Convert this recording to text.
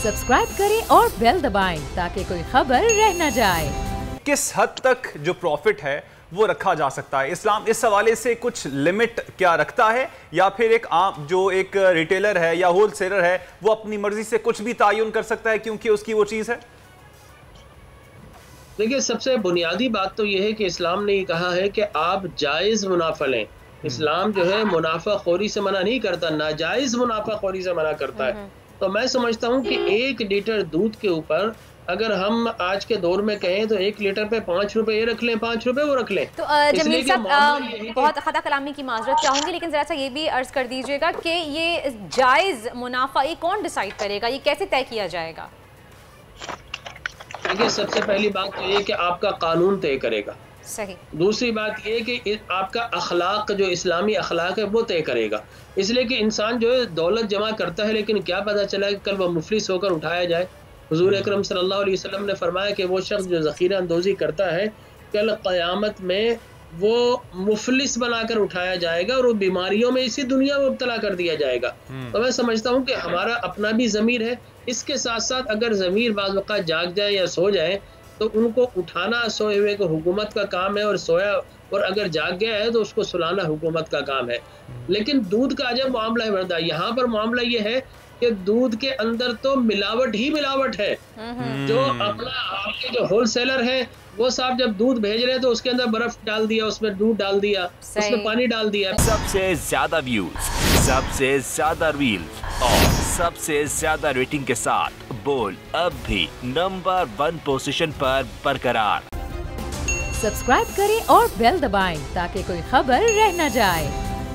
Subscribe करें और bell दबाएं ताकि कोई खबर रह न जाए। किस हद तक जो प्रॉफिट है वो रखा जा सकता है? इस्लाम इस हवाले से कुछ लिमिट क्या रखता है, या फिर एक आम जो एक रिटेलर है या होल सेलर है वो अपनी मर्जी से कुछ भी तायुन कर सकता है क्योंकि उसकी वो चीज़ है? देखिए, सबसे बुनियादी बात तो ये है कि इस्लाम ने ये कहा है कि आप जायज़ मुनाफा लें। इस्लाम जो है मुनाफा खोरी से मना नहीं करता, नाजायज़ मुनाफा खोरी से मना करता है। तो मैं समझता हूँ कि 1 लीटर दूध के ऊपर अगर हम आज के दौर में कहें तो 1 लीटर पे 5 रुपए ये रख लें, 5 रुपए वो रख लें। तो जमील साहब, बहुत खता कलामी की माजरत चाहूंगी, लेकिन जरा सा ये भी अर्ज कर दीजिएगा कि ये जायज़ मुनाफा ये कौन डिसाइड करेगा, ये कैसे तय किया जाएगा? देखिए, सबसे पहली बात तो ये कि आपका कानून तय करेगा। सही। दूसरी बात ये कि आपका अखलाक, जो इस्लामी अखलाक है, वो तय करेगा। इसलिए कि इंसान जो है दौलत जमा करता है, लेकिन क्या पता चला कि कल वो मुफलिस होकर उठाया जाए। हुजूर अकरम सल्लल्लाहु अलैहि वसल्लम ने फरमाया कि वो शख्स जो ज़ख़ीरा अंदोज़ी करता है, कल क़यामत में वो मुफलिस बनाकर उठाया जाएगा और वो बीमारियों में इसी दुनिया में मुब्तला कर दिया जाएगा। तो मैं समझता हूँ कि हमारा अपना भी ज़मीर है, इसके साथ साथ अगर ज़मीर बाज़ वक़्त जाग जाए या सो जाए तो उनको उठाना सोए हुए को हुकूमत का काम है, और सोया और अगर जाग गया है तो उसको सुलाना हुकूमत का काम है। लेकिन दूध का जब मामला है बरदा, यहाँ पर मामला ये है कि दूध के अंदर तो मिलावट ही मिलावट है। जो अपना आपके जो होल सेलर है वो साहब जब दूध भेज रहे हैं तो उसके अंदर बर्फ डाल दिया, उसमें दूध डाल दिया, उसमें पानी डाल दिया। सबसे ज्यादा व्यूज, सबसे ज्यादा रील्स और सबसे ज्यादा रेटिंग के साथ बोल अब भी नंबर 1 पोजीशन पर बरकरार। सब्सक्राइब करें और बेल दबाएं ताकि कोई खबर रह न जाए।